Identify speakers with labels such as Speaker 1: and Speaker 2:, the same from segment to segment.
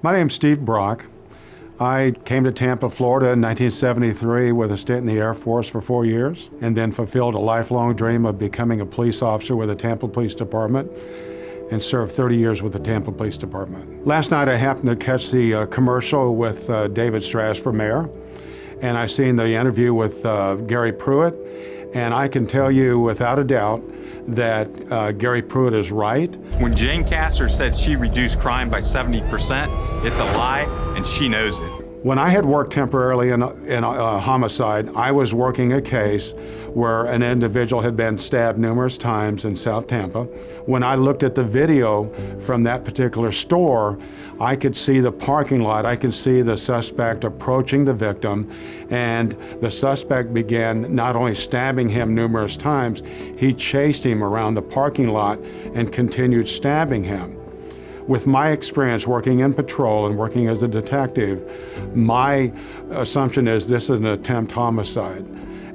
Speaker 1: My name's Steve Brock. I came to Tampa, Florida in 1973 with a stint in the Air Force for 4 years, and then fulfilled a lifelong dream of becoming a police officer with the Tampa Police Department, and served 30 years with the Tampa Police Department. Last night I happened to catch the commercial with David Straz for mayor, and I seen the interview with Gary Pruitt, and I can tell you without a doubt that Gary Pruitt is right.
Speaker 2: When Jane Castor said she reduced crime by 70%, it's a lie, and she knows it.
Speaker 1: When I had worked temporarily in a homicide, I was working a case where an individual had been stabbed numerous times in South Tampa. When I looked at the video from that particular store, I could see the parking lot, I could see the suspect approaching the victim, and the suspect began not only stabbing him numerous times, he chased him around the parking lot and continued stabbing him. With my experience working in patrol and working as a detective, my assumption is this is an attempt homicide.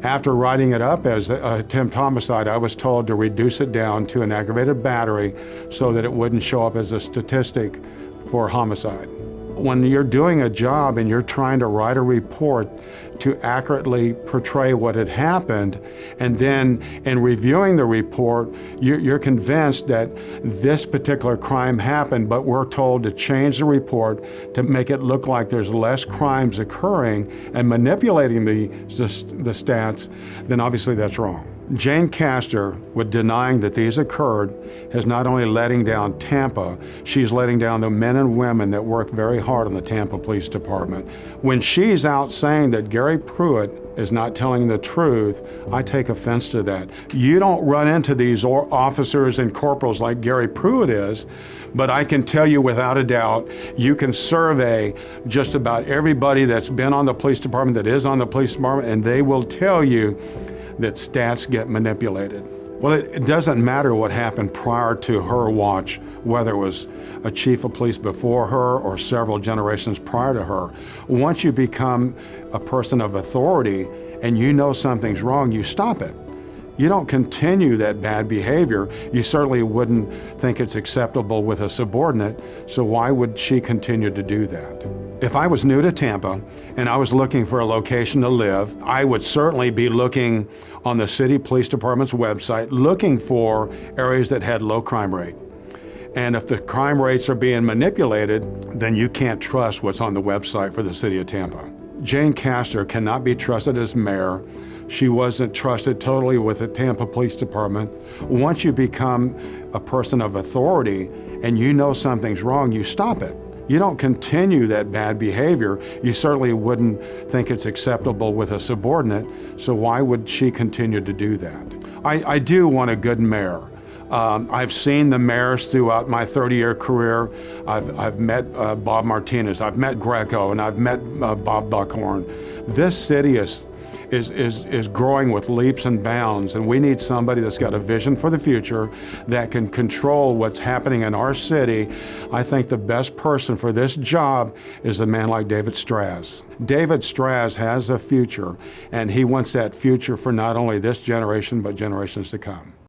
Speaker 1: After writing it up as an attempt homicide, I was told to reduce it down to an aggravated battery so that it wouldn't show up as a statistic for homicide. When you're doing a job and you're trying to write a report to accurately portray what had happened, and then in reviewing the report, you're convinced that this particular crime happened, but we're told to change the report to make it look like there's less crimes occurring and manipulating the stats, then obviously that's wrong. Jane Castor, with denying that these occurred, is not only letting down Tampa, she's letting down the men and women that work very hard in the Tampa Police Department. When she's out saying that Gary Pruitt is not telling the truth, I take offense to that. You don't run into these officers and corporals like Gary Pruitt is, but I can tell you without a doubt, you can survey just about everybody that's been on the police department, that is on the police department, and they will tell you that stats get manipulated. Well, it doesn't matter what happened prior to her watch, whether it was a chief of police before her or several generations prior to her. Once you become a person of authority and you know something's wrong, you stop it. You don't continue that bad behavior. You certainly wouldn't think it's acceptable with a subordinate, so why would she continue to do that? If I was new to Tampa and I was looking for a location to live, I would certainly be looking on the city police department's website, looking for areas that had low crime rate. And if the crime rates are being manipulated, then you can't trust what's on the website for the city of Tampa. Jane Castor cannot be trusted as mayor. She wasn't trusted totally with the Tampa Police Department. Once you become a person of authority and you know something's wrong, you stop it. You don't continue that bad behavior. You certainly wouldn't think it's acceptable with a subordinate, so why would she continue to do that? I do want a good mayor. I've seen the mayors throughout my 30-year career. I've met Bob Martinez, I've met Greco, and I've met Bob Buckhorn. This city is growing with leaps and bounds, and we need somebody that's got a vision for the future that can control what's happening in our city. I think the best person for this job is a man like David Straz. David Straz has a future, and he wants that future for not only this generation, but generations to come.